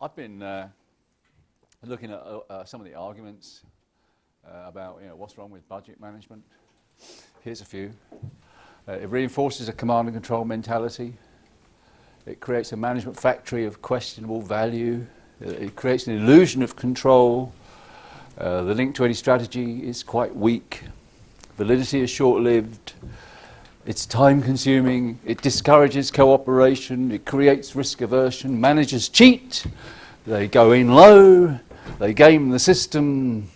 I've been looking at some of the arguments about what's wrong with budget management. Here's a few. It reinforces a command and control mentality. It creates a management factory of questionable value. It creates an illusion of control. The link to any strategy is quite weak. Validity is short-lived. It's time-consuming. It discourages cooperation. It creates risk aversion. Managers cheat. They go in low. They game the system.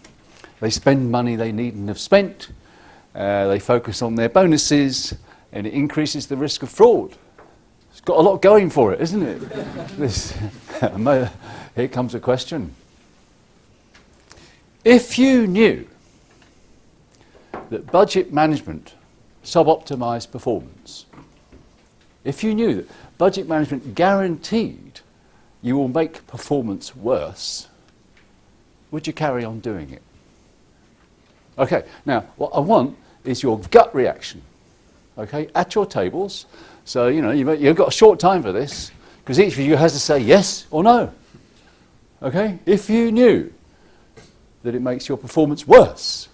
They spend money they needn't have spent. They focus on their bonuses, and it increases the risk of fraud. It's got a lot going for it, isn't it? Here comes a question. If you knew that budget management suboptimized performance, if you knew that budget management guaranteed you will make performance worse, would you carry on doing it? Okay, now what I want is your gut reaction, okay, at your tables. So, you've got a short time for this, because each of you has to say yes or no. Okay? If you knew that it makes your performance worse,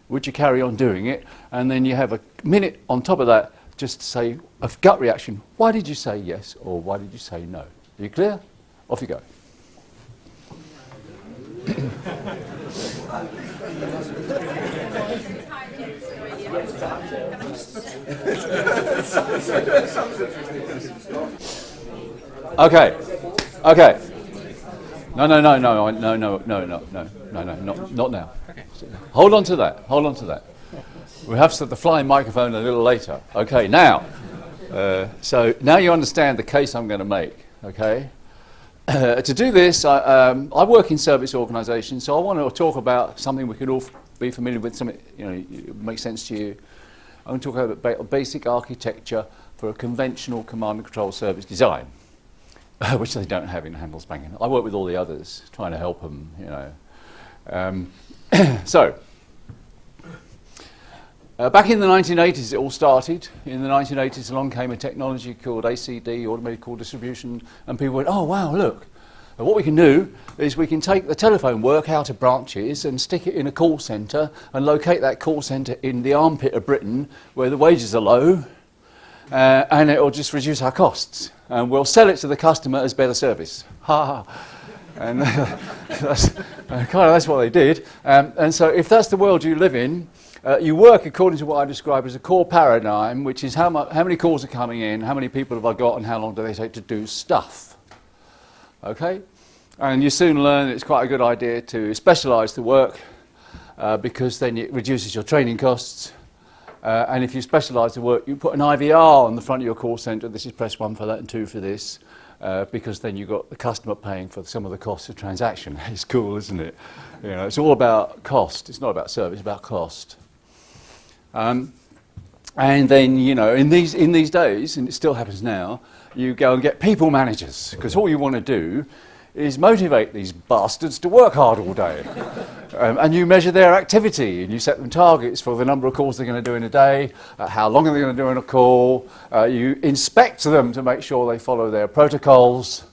would you carry on doing it? And then you have a minute on top of that just to say a gut reaction. Why did you say yes or why did you say no? Are you clear? Off you go. Okay. No, not now. Okay. Hold on to that. We have the flying microphone a little later. Okay, now. So now you understand the case I'm going to make. Okay. To do this, I work in service organisations, so I want to talk about something we could all be familiar with. Something makes sense to you. I'm going to talk about basic architecture for a conventional command and control service design, which they don't have in Handelsbanken. I work with all the others, trying to help them. So, back in the 1980s, it all started. In the 1980s, along came a technology called ACD, Automated Call Distribution, and people went, oh, wow, look. And what we can do is we can take the telephone work out of branches and stick it in a call centre and locate that call centre in the armpit of Britain where the wages are low, and it will just reduce our costs. And we'll sell it to the customer as better service. Ha ha. And that's what they did. And so if that's the world you live in, you work according to what I describe as a core paradigm, which is how many calls are coming in, how many people have I got, and how long do they take to do stuff. Okay? And you soon learn it's quite a good idea to specialise the work because then it reduces your training costs. And if you specialise the work, you put an IVR on the front of your call centre. This is press 1 for that and 2 for this, because then you've got the customer paying for some of the costs of transaction. It's cool, isn't it? It's all about cost. It's not about service, it's about cost. And then, in these days, and it still happens now, you go and get people managers, because all you want to do is motivate these bastards to work hard all day. And you measure their activity, and you set them targets for the number of calls they're going to do in a day, how long are they going to do in a call. You inspect them to make sure they follow their protocols.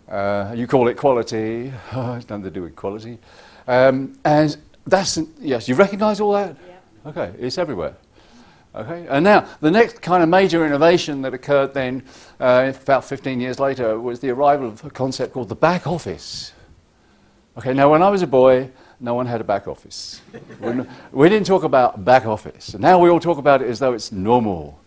You call it quality. It's nothing to do with quality. And that's, yes, you recognise all that? Yeah. Okay, it's everywhere. Okay, and now the next kind of major innovation that occurred then, about 15 years later, was the arrival of a concept called the back office. Okay, now when I was a boy, no one had a back office. We didn't talk about back office, and now we all talk about it as though it's normal.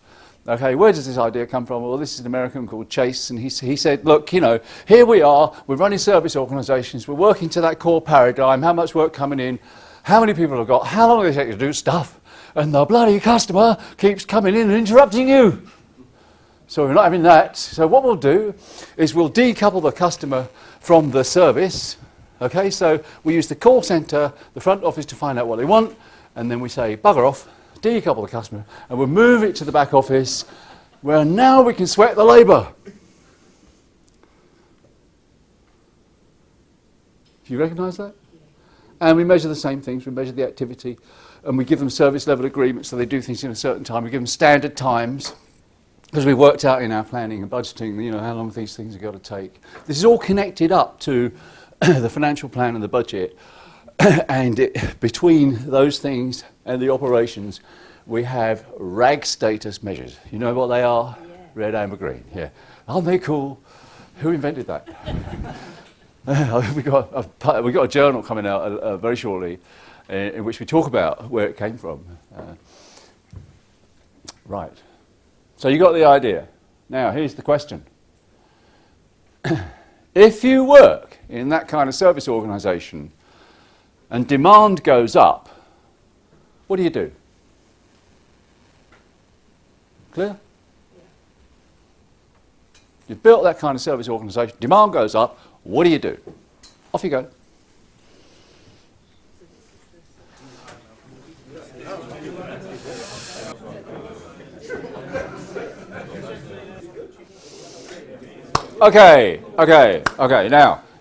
Okay, where does this idea come from? Well, this is an American called Chase, and he said, look, here we are, we're running service organisations, we're working to that core paradigm, how much work coming in, how many people have got, how long do they take to do stuff? And the bloody customer keeps coming in and interrupting you. So we're not having that. So what we'll do is we'll decouple the customer from the service. Okay, so we use the call centre, the front office to find out what they want, and then we say, bugger off, decouple the customer, and we'll move it to the back office, where now we can sweat the labour. Do you recognise that? And we measure the same things, we measure the activity, and we give them service level agreements so they do things in a certain time. We give them standard times. because we worked out in our planning and budgeting, you know, how long these things are going to take. This is all connected up to the financial plan and the budget, and between those things and the operations, we have RAG status measures. You know what they are? Yeah. Red, amber, green. Yeah. Aren't they cool? Who invented that? we got a journal coming out very shortly in which we talk about where it came from. Right. So you got the idea. Now, here's the question. If you work in that kind of service organisation and demand goes up, what do you do? Clear? Yeah. You've built that kind of service organisation, demand goes up, what do you do? Off you go. Okay.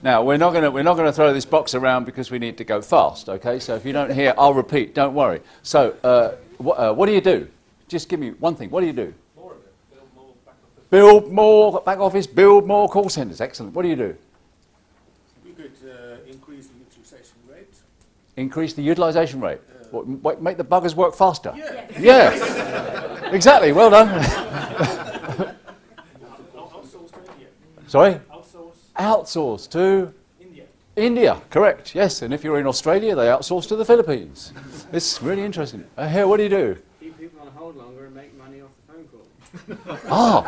Now we're not going to throw this box around because we need to go fast. Okay, so if you don't hear, I'll repeat. Don't worry. So what do you do? Just give me one thing. What do you do? Build more back office. Build more call centres. Excellent. What do you do? We could increase the utilisation rate. Increase the utilisation rate. What, make the buggers work faster? Yeah. Yeah. Exactly. Well done. Outsource to India. Sorry? Outsource. Outsource to? India. India, correct, yes. And if you're in Australia, they outsource to the Philippines. It's really interesting. Here, what do you do? Keep people on hold longer and make money off the phone call.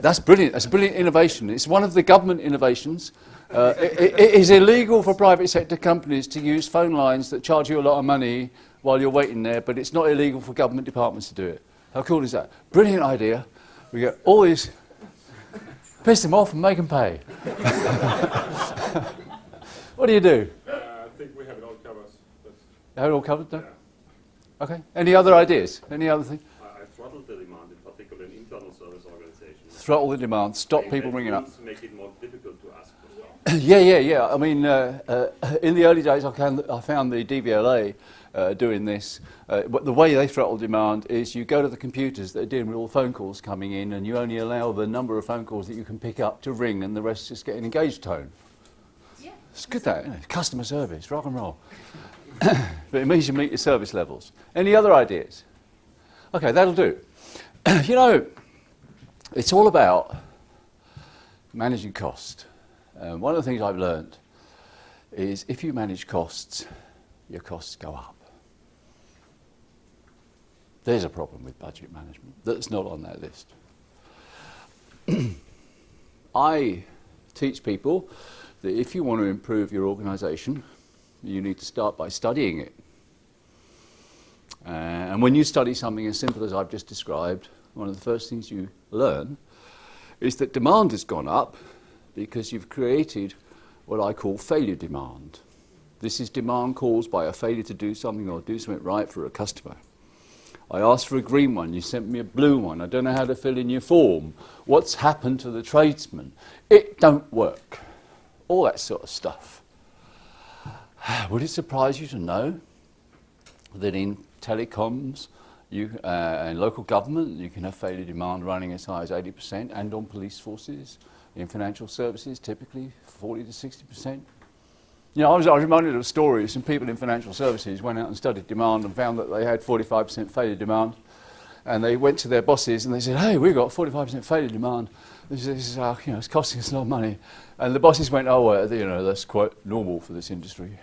That's brilliant. That's a brilliant innovation. It's one of the government innovations. It is illegal for private sector companies to use phone lines that charge you a lot of money while you're waiting there, but it's not illegal for government departments to do it. How cool is that? Brilliant idea. We get all these, piss them off and make them pay. What do you do? I think we have it all covered. Have it all covered, though? Yeah. Okay. Any other ideas? Any other thing? I throttled the demand, in particular in internal service organizations. Throttle the demand. Stop people ringing up. Make it more difficult to ask for stuff. Yeah. I mean, in the early days, I found the DVLA doing this. But the way they throttle demand is you go to the computers that are dealing with all the phone calls coming in, and you only allow the number of phone calls that you can pick up to ring, and the rest just get an engaged tone. Yeah. It's good, that, isn't it? Customer service, rock and roll. But it means you meet your service levels. Any other ideas? Okay, that'll do. You know, it's all about managing cost. One of the things I've learned is if you manage costs, your costs go up. There's a problem with budget management that's not on that list. I teach people that if you want to improve your organisation, you need to start by studying it. And when you study something as simple as I've just described, one of the first things you learn is that demand has gone up because you've created what I call failure demand. This is demand caused by a failure to do something or do something right for a customer. I asked for a green one, you sent me a blue one. I don't know how to fill in your form. What's happened to the tradesman? It don't work. All that sort of stuff. Would it surprise you to know that in telecoms and local government you can have failure demand running as high as 80%, and on police forces, in financial services typically 40 to 60%? You know, I was reminded of stories. Some people in financial services went out and studied demand and found that they had 45% failure demand. And they went to their bosses and they said, hey, we've got 45% failure demand. This is it's costing us a lot of money. And the bosses went, oh, well, you know, that's quite normal for this industry.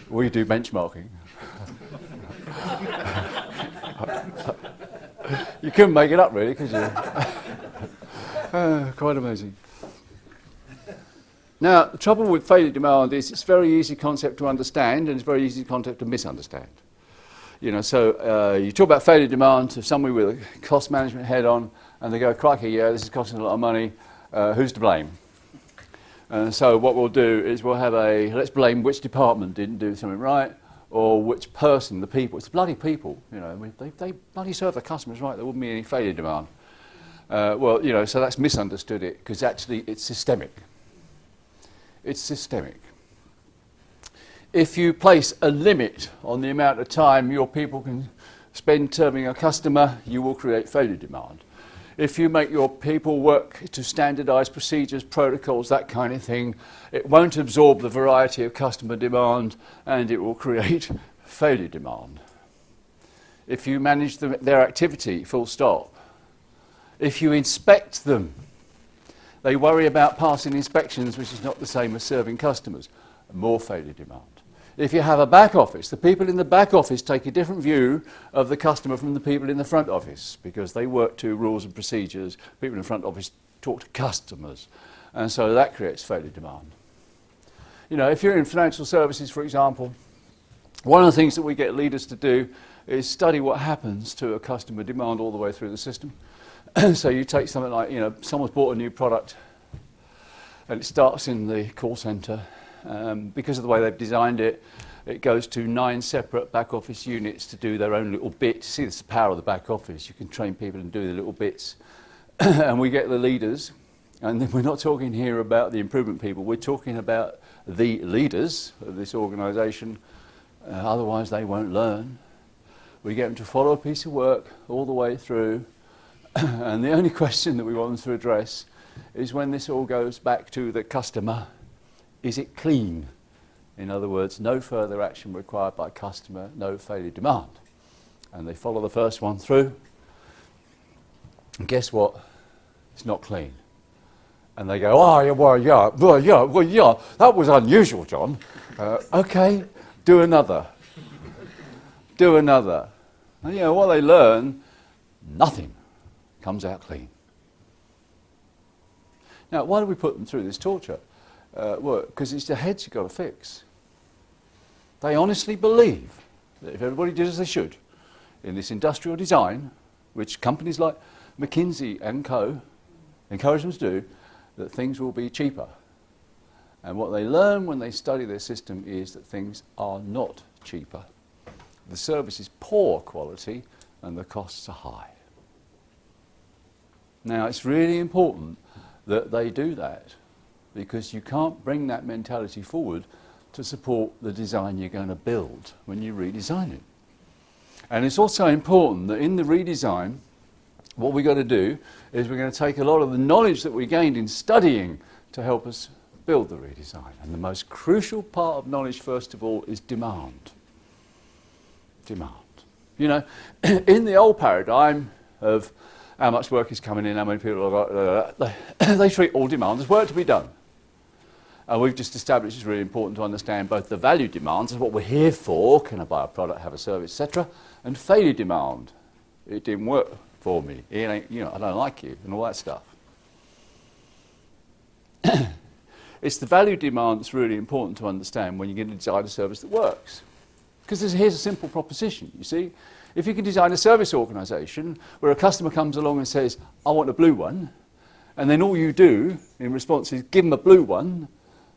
We do benchmarking. You couldn't make it up, really, could you? Quite amazing. Now, the trouble with failure demand is it's a very easy concept to understand and it's a very easy concept to misunderstand. You know, so you talk about failure demand to somebody with a cost management head on, and they go, crikey, yeah, this is costing a lot of money, who's to blame? And so what we'll do is we'll have let's blame which department didn't do something right, or which person, the people. It's the bloody people, you know, they bloody serve the customers right, there wouldn't be any failure demand. Well, you know, so that's misunderstood it, because actually it's systemic. It's systemic. If you place a limit on the amount of time your people can spend serving a customer, you will create failure demand. if you make your people work to standardise procedures, protocols, that kind of thing, it won't absorb the variety of customer demand and it will create failure demand. If you manage their activity, full stop. If you inspect them, they worry about passing inspections, which is not the same as serving customers, more failure demand. If you have a back office, the people in the back office take a different view of the customer from the people in the front office because they work to rules and procedures. People in the front office talk to customers, and so that creates failure demand. You know, if you're in financial services, for example, one of the things that we get leaders to do is study what happens to a customer demand all the way through the system. So you take something like, you know, someone's bought a new product and it starts in the call centre. Because of the way they've designed it, it goes to 9 separate back office units to do their own little bit. See, this is the power of the back office. You can train people and do the little bits. And we get the leaders. And then we're not talking here about the improvement people. We're talking about the leaders of this organisation. Otherwise, they won't learn. We get them to follow a piece of work all the way through. And the only question that we want them to address is when this all goes back to the customer, is it clean? In other words, no further action required by customer, no failure demand. And they follow the first one through. And guess what? It's not clean. And they go, oh, yeah, that was unusual, John. Okay, do another. Do another. And you know, what they learn, nothing comes out clean. Now, why do we put them through this torture? Well, because it's the heads you've got to fix. They honestly believe that if everybody did as they should in this industrial design, which companies like McKinsey and Co. encourage them to do, that things will be cheaper. And what they learn when they study their system is that things are not cheaper. The service is poor quality and the costs are high. Now, it's really important that they do that, because you can't bring that mentality forward to support the design you're going to build when you redesign it. And it's also important that in the redesign, what we're going to do is we're going to take a lot of the knowledge that we gained in studying to help us build the redesign. And the most crucial part of knowledge, first of all, is demand. Demand. You know, in the old paradigm of how much work is coming in, how many people have got, they treat all demand as work to be done. And we've just established it's really important to understand both the value demands, is what we're here for, can I buy a product, have a service, etc., and failure demand. It didn't work for me. It ain't, you know, I don't like you, and all that stuff. It's the value demand that's really important to understand when you're going to design a service that works. Because here's a simple proposition, you see. If you can design a service organisation where a customer comes along and says, I want a blue one, and then all you do in response is give them a blue one,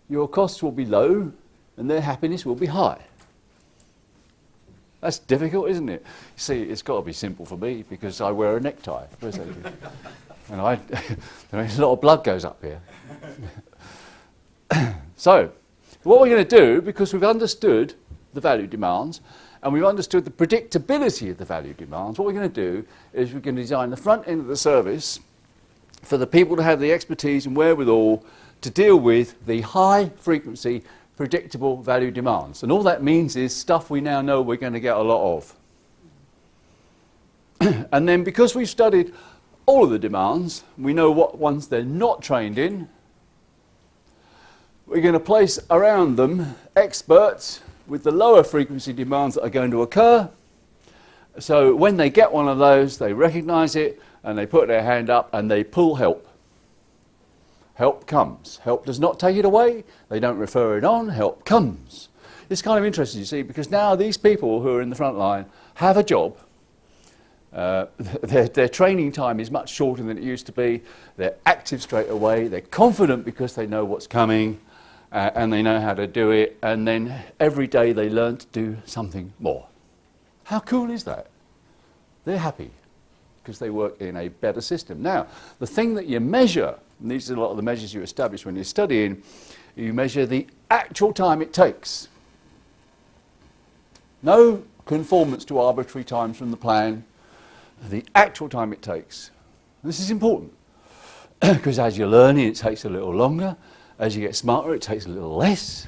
your costs will be low and their happiness will be high. That's difficult, isn't it? You see, it's got to be simple for me because I wear a necktie. And there's a lot of blood goes up here. So, what we're going to do, because we've understood the value demands and we've understood the predictability of the value demands, what we're going to do is we're going to design the front end of the service for the people to have the expertise and wherewithal to deal with the high frequency, predictable value demands. And all that means is stuff we now know we're going to get a lot of. And then because we've studied all of the demands, we know what ones they're not trained in, we're going to place around them experts with the lower frequency demands that are going to occur. So when they get one of those, they recognise it and they put their hand up and they pull help. Help comes. Help does not take it away. They don't refer it on. Help comes. It's kind of interesting, you see, because now these people who are in the front line have a job. Their training time is much shorter than it used to be. They're active straight away. They're confident because they know what's coming and they know how to do it. And then every day they learn to do something more. How cool is that? They're happy because they work in a better system. Now, the thing that you measure, and these are a lot of the measures you establish when you're studying, you measure the actual time it takes. No conformance to arbitrary times from the plan, the actual time it takes. This is important because as you're learning, it takes a little longer. As you get smarter, it takes a little less.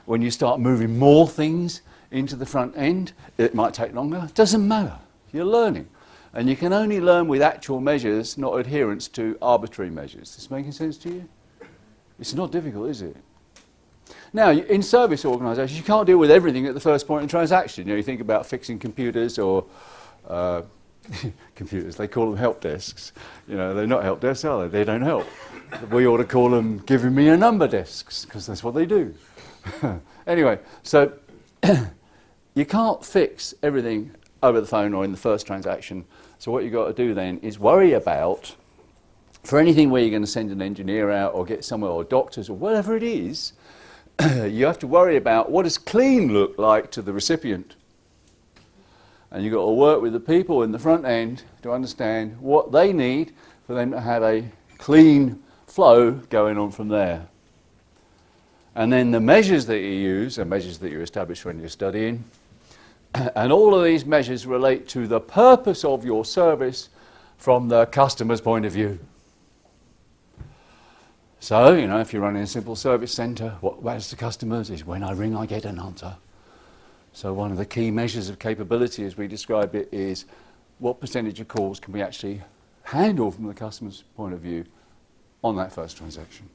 When you start moving more things into the front end, it might take longer. It doesn't matter. You're learning. And you can only learn with actual measures, not adherence to arbitrary measures. Is this making sense to you? It's not difficult, is it? Now, in service organisations, you can't deal with everything at the first point in transaction. You know, you think about fixing computers or computers, they call them help desks. You know, they're not help desks, are they? They don't help. We ought to call them giving me a number desks, because that's what they do. Anyway, so you can't fix everything over the phone or in the first transaction. So what you've got to do then is worry about, for anything where you're going to send an engineer out or get somewhere, or doctors or whatever it is, you have to worry about what does clean look like to the recipient. And you've got to work with the people in the front end to understand what they need for them to have a clean flow going on from there. And then the measures that you use are measures that you establish when you're studying. And all of these measures relate to the purpose of your service from the customer's point of view. So, you know, if you're running a simple service centre, what matters to customers is when I ring, I get an answer. So one of the key measures of capability, as we describe it, is what percentage of calls can we actually handle from the customer's point of view on that first transaction.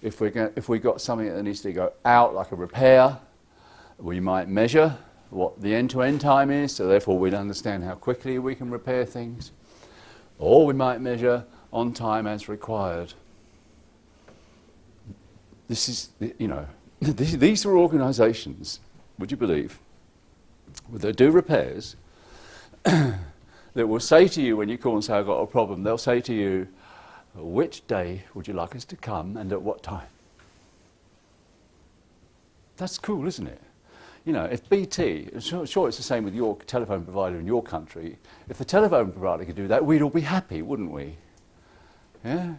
If we've got something that needs to go out, like a repair, we might measure what the end-to-end time is, so therefore we'd understand how quickly we can repair things. Or we might measure on time as required. This is, you know, these are organisations, would you believe, that do repairs, that will say to you when you call and say, I've got a problem, they'll say to you, which day would you like us to come and at what time? That's cool, isn't it? You know, if BT, sure it's the same with your telephone provider in your country, if the telephone provider could do that, we'd all be happy, wouldn't we? Yeah?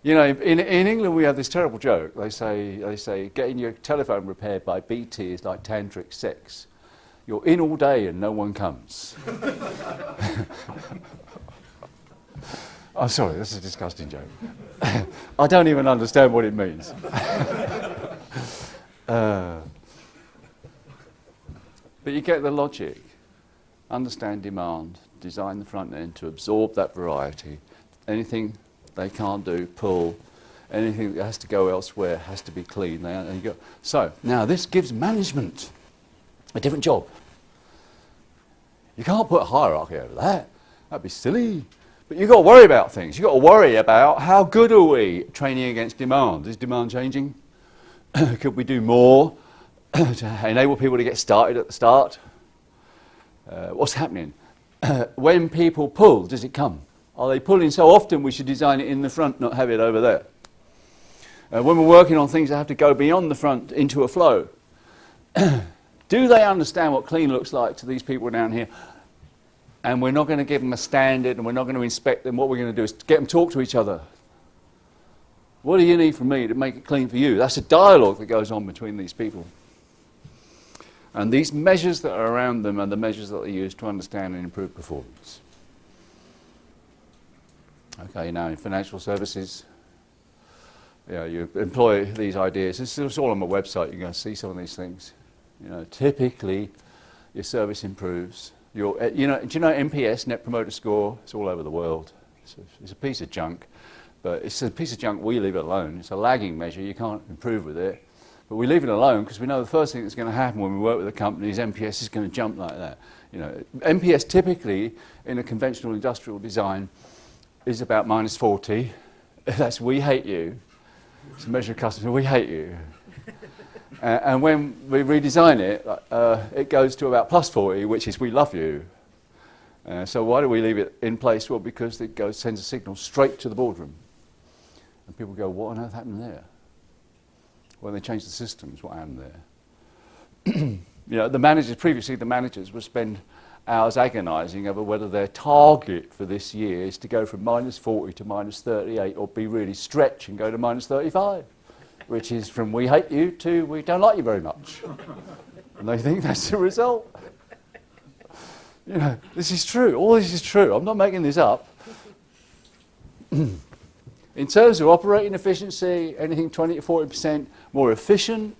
You know, in England we have this terrible joke. They say getting your telephone repaired by BT is like tantric sex. You're in all day and no one comes. Oh, sorry, this is a disgusting joke. I don't even understand what it means. But you get the logic. Understand demand, design the front end to absorb that variety. Anything they can't do, pull. Anything that has to go elsewhere has to be clean. So, now this gives management a different job. You can't put a hierarchy over that. That'd be silly. But you've got to worry about things. You've got to worry about how good are we training against demand. Is demand changing? Could we do more to enable people to get started at the start? What's happening? When people pull, does it come? Are they pulling so often we should design it in the front, not have it over there? When we're working on things that have to go beyond the front into a flow, do they understand what clean looks like to these people down here? And we're not going to give them a standard and we're not going to inspect them. What we're going to do is get them to talk to each other. What do you need from me to make it clean for you? That's a dialogue that goes on between these people. And these measures that are around them are the measures that they use to understand and improve performance. Okay, now in financial services, you employ these ideas. It's all on my website. You're going to see some of these things. You know, typically, your service improves. Do you know NPS, Net Promoter Score? It's all over the world. It's a piece of junk, but it's a piece of junk. We leave it alone. It's a lagging measure. You can't improve with it, but we leave it alone because we know the first thing that's going to happen when we work with a company is NPS is going to jump like that. You know, NPS typically in a conventional industrial design is about -40. That's we hate you. It's a measure of customer. We hate you. And when we redesign it, it goes to about +40, which is we love you. So why do we leave it in place? Well, because it sends a signal straight to the boardroom. And people go, what on earth happened there? Well, they changed the systems. What happened there? You know, previously the managers would spend hours agonising over whether their target for this year is to go from -40 to -38 or be really stretch and go to -35. Which is from we hate you to we don't like you very much. And they think that's the result. You know, this is true. All this is true. I'm not making this up. In terms of operating efficiency, anything 20 to 40% more efficient,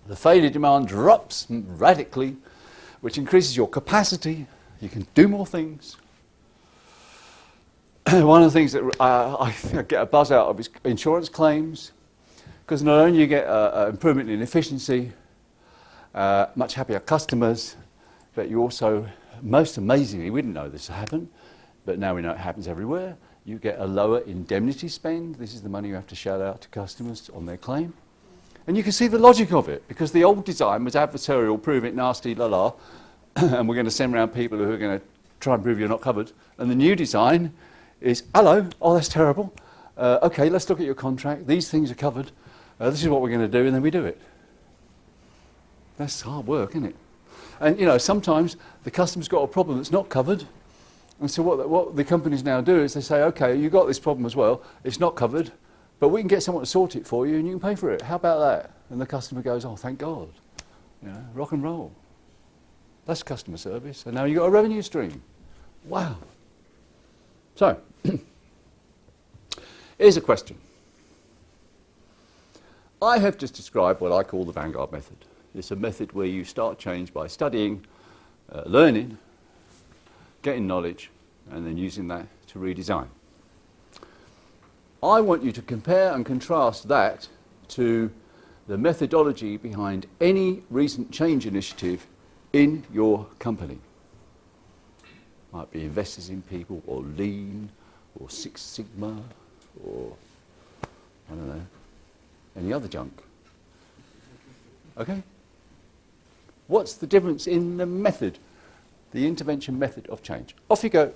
the failure demand drops radically, which increases your capacity. You can do more things. One of the things that I get a buzz out of is insurance claims, because not only you get an improvement in efficiency, much happier customers, but you also, most amazingly, we didn't know this happened, but now we know it happens everywhere, you get a lower indemnity spend. This is the money you have to shell out to customers on their claim. And you can see the logic of it, because the old design was adversarial, prove it nasty, la-la, and we're going to send around people who are going to try and prove you're not covered. And the new design is, hello, oh, that's terrible. Okay, let's look at your contract. These things are covered. This is what we're going to do, and then we do it. That's hard work, isn't it? And, you know, sometimes the customer's got a problem that's not covered. And so what the companies now do is they say, okay, you've got this problem as well. It's not covered, but we can get someone to sort it for you, and you can pay for it. How about that? And the customer goes, oh, thank God. You know, rock and roll. That's customer service. And now you've got a revenue stream. Wow. So, here's a question. I have just described what I call the Vanguard Method. It's a method where you start change by studying, learning, getting knowledge, and then using that to redesign. I want you to compare and contrast that to the methodology behind any recent change initiative in your company. Might be investors in people, or Lean, or Six Sigma, or I don't know, any other junk. Okay? What's the difference in the method, the intervention method of change? Off you go.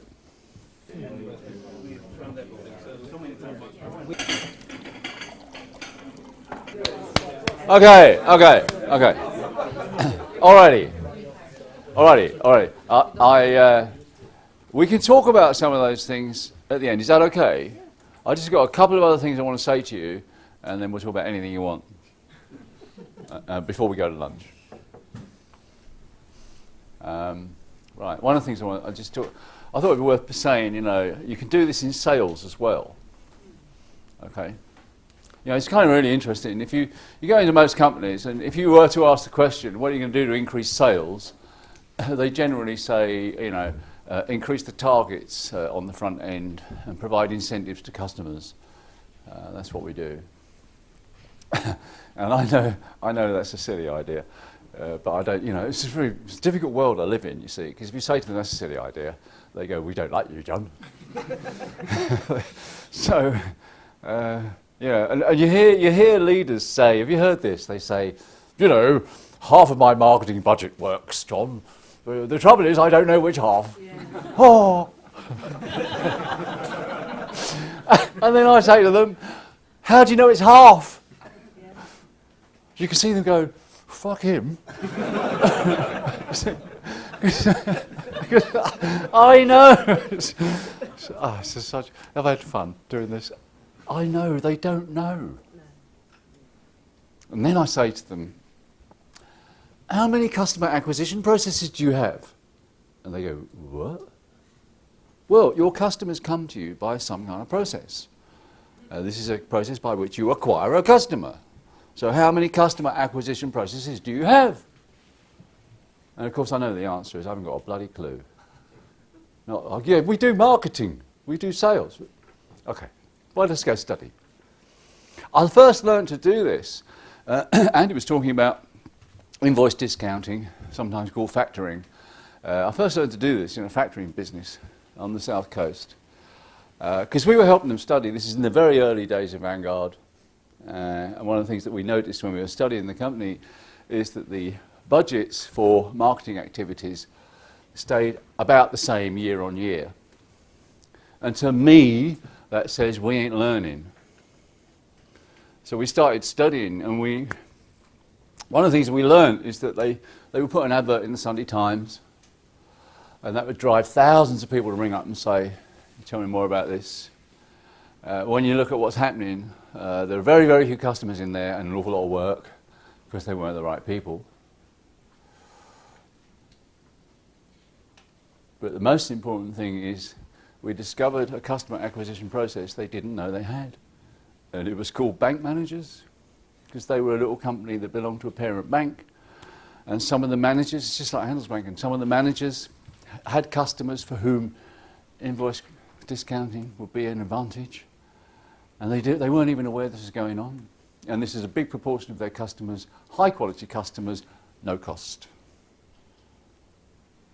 Okay. Alrighty. We can talk about some of those things at the end. Is that okay? I just got a couple of other things I want to say to you, and then we'll talk about anything you want before we go to lunch. Right. One of the things I thought it'd be worth saying. You know, you can do this in sales as well. Okay. You know, it's kind of really interesting. If you go into most companies, and if you were to ask the question, what are you going to do to increase sales? They generally say, you know, increase the targets on the front end and provide incentives to customers. That's what we do. And I know that's a silly idea, but I don't. You know, it's a difficult world I live in. You see, because if you say to them that's a silly idea, they go, "We don't like you, John." So. Yeah, and you hear leaders say, have you heard this? They say, you know, half of my marketing budget works, John. The trouble is I don't know which half. Yeah. Oh. And then I say to them, how do you know it's half? Yeah. You can see them go, fuck him. I know. I've had fun doing this. I know, they don't know. No. And then I say to them, how many customer acquisition processes do you have? And they go, what? Well, your customers come to you by some kind of process. This is a process by which you acquire a customer. So how many customer acquisition processes do you have? And of course I know the answer is I haven't got a bloody clue. Yeah, we do marketing, we do sales. Okay. Well, let's go study. I first learned to do this. Andy was talking about invoice discounting, sometimes called factoring. I first learned to do this in a factoring business on the south coast. Because we were helping them study. This is in the very early days of Vanguard. And one of the things that we noticed when we were studying the company is that the budgets for marketing activities stayed about the same year on year. And to me, that says we ain't learning. So we started studying, and one of the things we learned is that they would put an advert in the Sunday Times, and that would drive thousands of people to ring up and say, tell me more about this. When you look at what's happening, there are very, very few customers in there and an awful lot of work because they weren't the right people. But the most important thing is we discovered a customer acquisition process they didn't know they had. And it was called bank managers, because they were a little company that belonged to a parent bank. And some of the managers, it's just like Handelsbanken, some of the managers had customers for whom invoice discounting would be an advantage. And they weren't even aware this was going on. And this is a big proportion of their customers, high quality customers, no cost.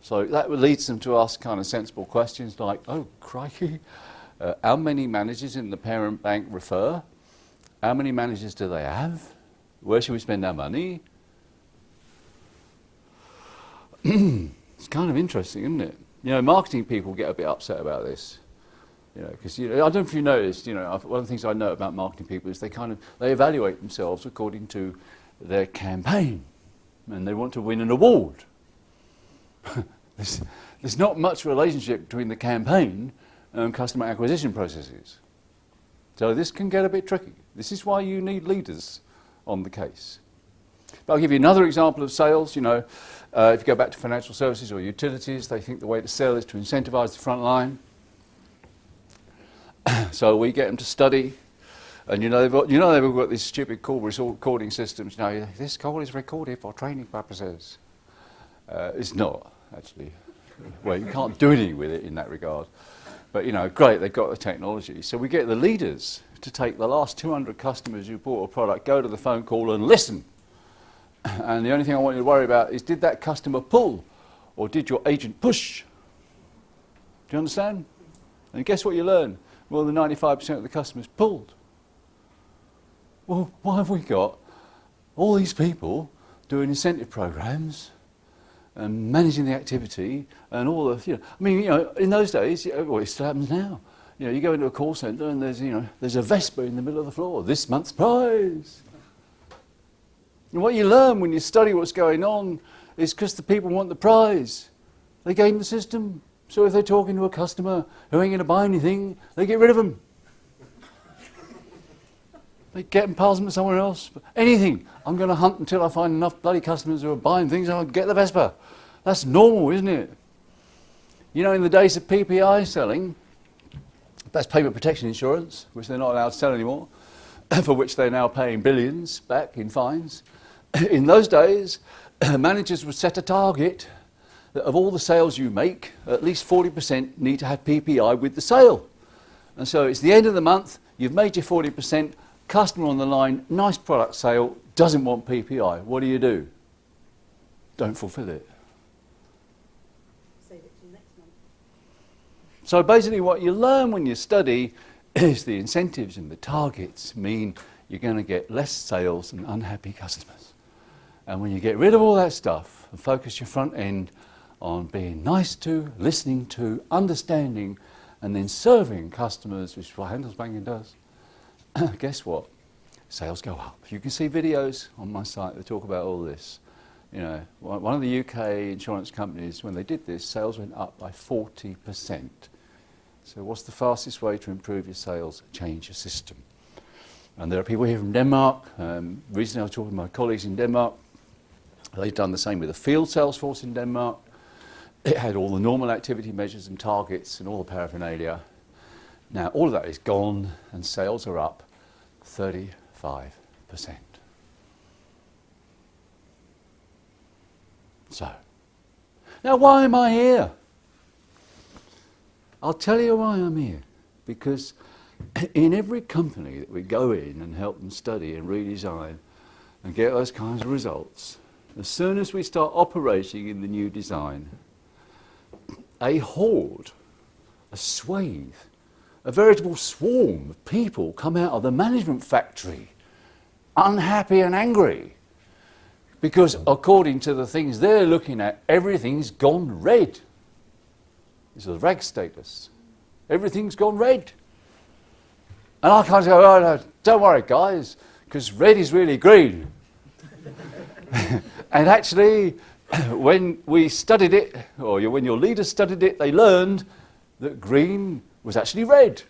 So that leads them to ask kind of sensible questions like, oh, crikey, how many managers in the parent bank refer? How many managers do they have? Where should we spend our money? It's kind of interesting, isn't it? You know, marketing people get a bit upset about this. You know, because I don't know if you noticed, one of the things I know about marketing people is they evaluate themselves according to their campaign, and they want to win an award. There's not much relationship between the campaign and customer acquisition processes. So this can get a bit tricky. This is why you need leaders on the case. But I'll give you another example of sales. If you go back to financial services or utilities, they think the way to sell is to incentivize the front line. So we get them to study, and they've all got these stupid call recording systems. This call is recorded for training purposes. It's not, actually. Well, you can't do anything with it in that regard. But, great, they've got the technology. So we get the leaders to take the last 200 customers who bought a product, go to the phone call and listen. And the only thing I want you to worry about is, did that customer pull, or did your agent push? Do you understand? And guess what you learn? More than 95% of the customers pulled. Well, why have we got all these people doing incentive programs and managing the activity and all the, in those days, well, it still happens now. You go into a call centre and there's a Vespa in the middle of the floor, this month's prize. And what you learn when you study what's going on is because the people want the prize. They game the system. So if they're talking to a customer who ain't going to buy anything, they get rid of them. They get them, pass them to someone else. Anything. I'm going to hunt until I find enough bloody customers who are buying things and I'll get the Vespa. That's normal, isn't it? In the days of PPI selling, that's payment protection insurance, which they're not allowed to sell anymore, for which they're now paying billions back in fines. In those days, managers would set a target that of all the sales you make, at least 40% need to have PPI with the sale. And so it's the end of the month, you've made your 40%, customer on the line, nice product sale, doesn't want PPI. What do? Don't fulfill it. Save it till next month. So basically what you learn when you study is the incentives and the targets mean you're going to get less sales and unhappy customers. And when you get rid of all that stuff and focus your front end on being nice to, listening to, understanding, and then serving customers, which is what Handelsbanken does, guess what? Sales go up. You can see videos on my site that talk about all this. One of the UK insurance companies, when they did this, sales went up by 40%. So what's the fastest way to improve your sales? Change your system. And there are people here from Denmark. Recently I was talking to my colleagues in Denmark. They've done the same with the field sales force in Denmark. It had all the normal activity measures and targets and all the paraphernalia. Now all of that is gone and sales are up 35%. So, now why am I here? I'll tell you why I'm here. Because in every company that we go in and help them study and redesign and get those kinds of results, as soon as we start operating in the new design, a horde, a swathe, a veritable swarm of people come out of the management factory, unhappy and angry, because according to the things they're looking at, everything's gone red. This is the rag status. Everything's gone red. And I can't go, oh no, don't worry guys, because red is really green. And actually, when we studied it, or when your leaders studied it, they learned that green was actually red.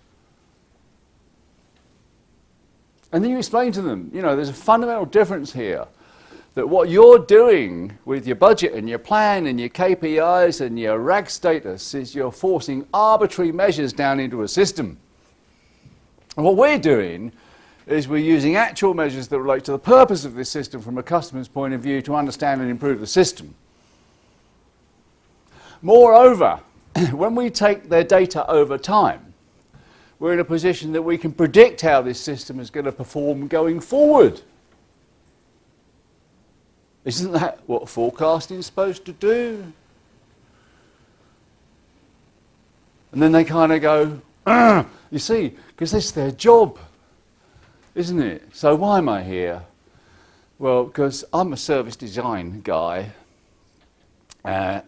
And then you explain to them, there's a fundamental difference here that what you're doing with your budget and your plan and your KPIs and your RAG status is you're forcing arbitrary measures down into a system. And what we're doing is we're using actual measures that relate to the purpose of this system from a customer's point of view to understand and improve the system. Moreover, when we take their data over time, we're in a position that we can predict how this system is going to perform going forward. Isn't that what forecasting is supposed to do? And then they kind of go, you see, because this is their job, isn't it? So why am I here? Well, because I'm a service design guy, and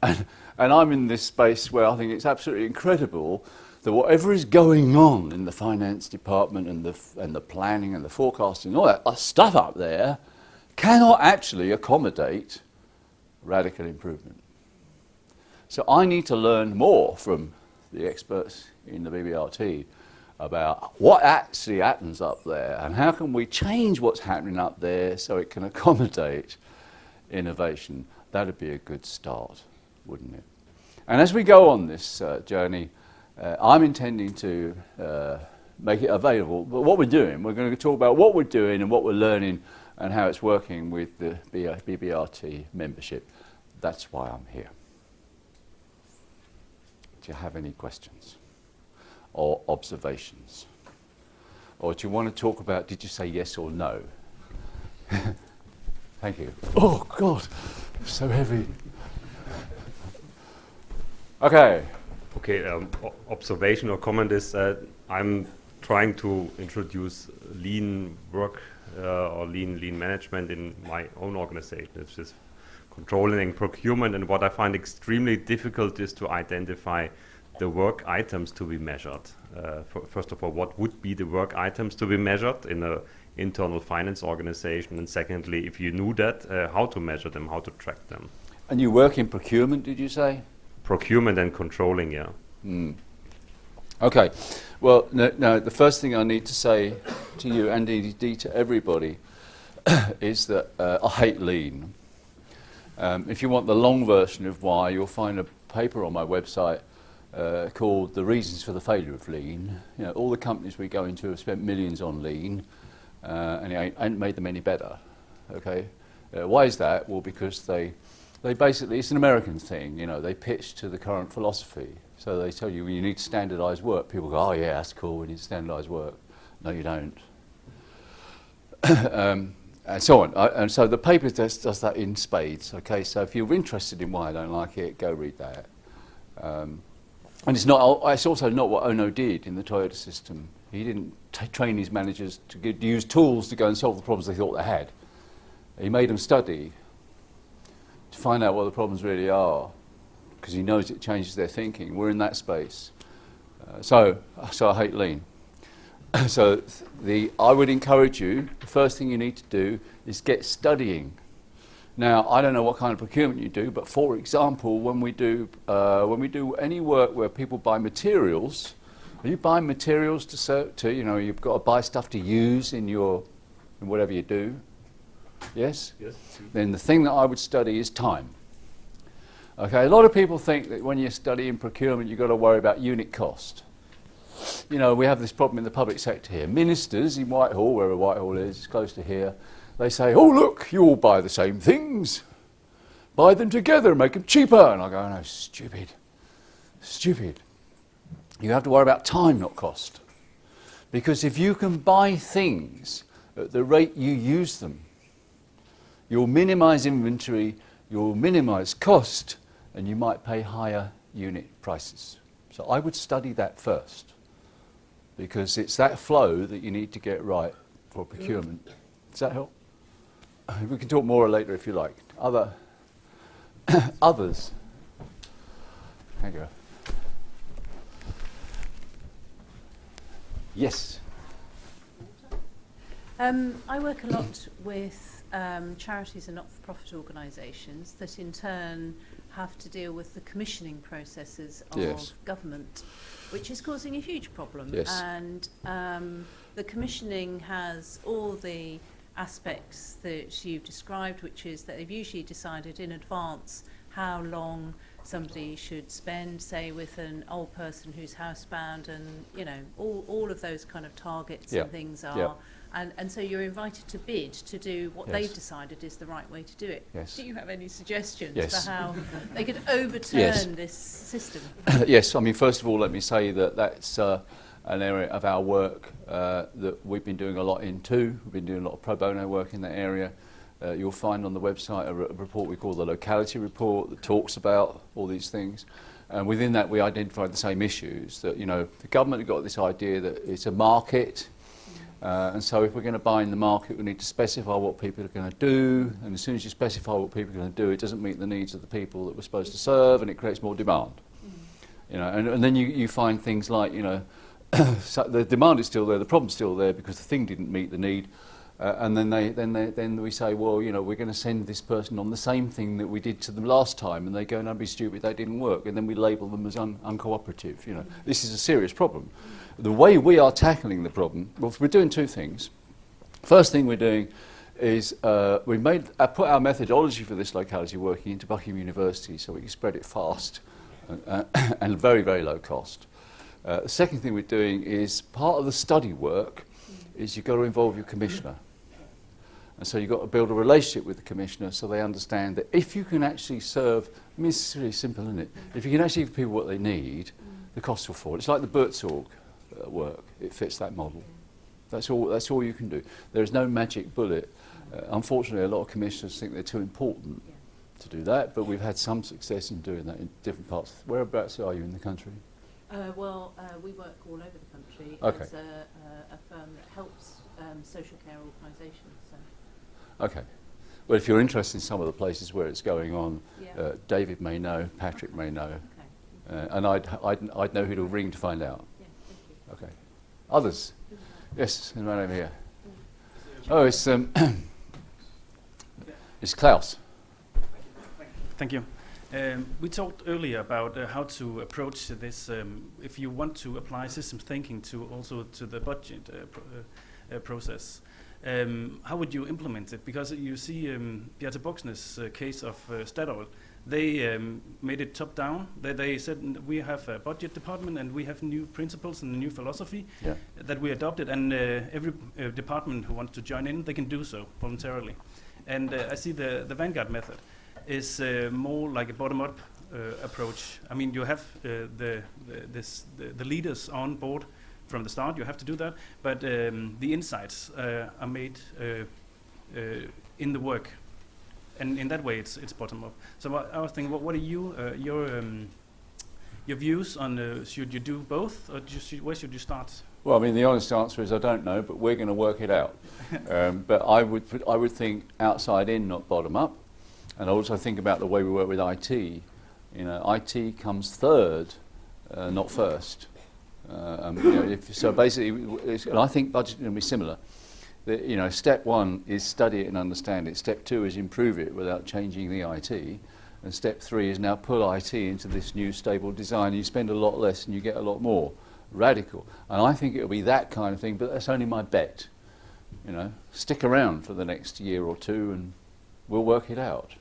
I'm in this space where I think it's absolutely incredible that whatever is going on in the finance department and the planning and the forecasting and all that stuff up there cannot actually accommodate radical improvement. So I need to learn more from the experts in the BBRT about what actually happens up there and how can we change what's happening up there so it can accommodate innovation. That'd be a good start, wouldn't it? And as we go on this journey, I'm intending to make it available. But what we're doing, we're going to talk about what we're doing and what we're learning and how it's working with the BBRT membership. That's why I'm here. Do you have any questions or observations? Or do you want to talk about, did you say yes or no? Thank you. Oh, God, so heavy. Okay. Okay, observation or comment is I'm trying to introduce lean work or lean management in my own organization. It's just controlling and procurement, and what I find extremely difficult is to identify the work items to be measured. First of all, what would be the work items to be measured in an internal finance organization? And secondly, if you knew that, how to measure them, how to track them. And you work in procurement, did you say? Procurement and controlling, yeah. Okay. Well, no, the first thing I need to say to you and indeed to everybody is that I hate lean. If you want the long version of why, you'll find a paper on my website called The Reasons for the Failure of Lean. You know, all the companies we go into have spent millions on lean and it ain't made them any better. Okay? Why is that? Well, because they basically, it's an American thing, you know, they pitch to the current philosophy. So they tell you, well, you need standardized work. People go, oh yeah, that's cool, we need standardized work. No, you don't. And so on. And so the paper does that in spades. Okay, so if you're interested in why I don't like it, go read that. And it's also not what Ohno did in the Toyota system. He didn't train his managers to use tools to go and solve the problems they thought they had. He made them study to find out what the problems really are, because he knows it changes their thinking. We're in that space. So I hate lean. So I would encourage you, the first thing you need to do is get studying. Now, I don't know what kind of procurement you do, but for example, when we do any work where people buy materials, are you buying materials to you know, you've got to buy stuff to use in whatever you do? Yes? Yes. Then the thing that I would study is time. Okay, a lot of people think that when you're studying procurement, you've got to worry about unit cost. You know, we have this problem in the public sector here. Ministers in Whitehall, wherever Whitehall is, it's close to here, they say, oh look, you all buy the same things. Buy them together and make them cheaper. And I go, no, stupid. Stupid. You have to worry about time, not cost. Because if you can buy things at the rate you use them, you'll minimize inventory, you'll minimize cost, and you might pay higher unit prices. So I would study that first, because it's that flow that you need to get right for procurement. Does that help? We can talk more later if you like. Others? Thank you. Yes? I work a lot with charities and not-for-profit organisations that in turn have to deal with the commissioning processes of Yes. government, which is causing a huge problem. Yes. And the commissioning has all the aspects that you've described, which is that they've usually decided in advance how long somebody should spend, say, with an old person who's housebound, and all of those kind of targets and things are. And so you're invited to bid to do what they've decided is the right way to do it. Yes. Do you have any suggestions Yes. for how they could overturn this system? Yes, I mean, first of all, let me say that that's an area of our work that we've been doing a lot in too. We've been doing a lot of pro bono work in that area. You'll find on the website a report we call the Locality Report that talks about all these things. And within that, we identified the same issues, that, the government have got this idea that it's a market. And so if we're going to buy in the market, we need to specify what people are going to do. And as soon as you specify what people are going to do, it doesn't meet the needs of the people that we're supposed to serve, and it creates more demand. And then you find things like, so the demand is still there, the problem's still there because the thing didn't meet the need. And then we say, well, we're going to send this person on the same thing that we did to them last time, and they go, no, be stupid, that didn't work. And then we label them as uncooperative. This is a serious problem. The way we are tackling the problem, well, we're doing two things. First thing we're doing is we put our methodology for this locality working into Buckingham University, so we can spread it fast and very, very low cost. The second thing we're doing is part of the study work is you've got to involve your commissioner. And so you've got to build a relationship with the commissioner so they understand that if you can actually serve, it's really simple, isn't it? If you can actually give people what they need, the costs will fall. It's like the Buurtzorg work. It fits that model. That's all you can do. There is no magic bullet. Unfortunately, a lot of commissioners think they're too important to do that, but we've had some success in doing that in different parts. Whereabouts are you in the country? We work all over the country as a firm that helps social care organisations. So. Okay. Well, if you're interested in some of the places where it's going on, David may know, Patrick may know, and I'd know who to ring to find out. Yeah, thank you. Okay. Others? Yes, and right over here. Oh, it's Klaus. Thank you. We talked earlier about how to approach this. If you want to apply system thinking to the budget process, how would you implement it? Because you see Bjarte Boksnes' case of Seddon, they made it top down. They said we have a budget department and we have new principles and a new philosophy that we adopted, and every department who wants to join in, they can do so voluntarily. And I see the Vanguard method is more like a bottom-up approach. I mean, you have the leaders on board from the start. You have to do that, but the insights are made in the work, and in that way, it's bottom-up. So I was thinking, what are your views on should you do both, or where should you start? Well, I mean, the honest answer is I don't know, but we're going to work it out. But I would think outside in, not bottom up. And I also think about the way we work with IT. IT comes third, not first. So basically, and I think budgeting will be similar. Step one is study it and understand it. Step two is improve it without changing the IT. And step three is now pull IT into this new stable design. You spend a lot less and you get a lot more. Radical. And I think it'll be that kind of thing, but that's only my bet. Stick around for the next year or two and we'll work it out.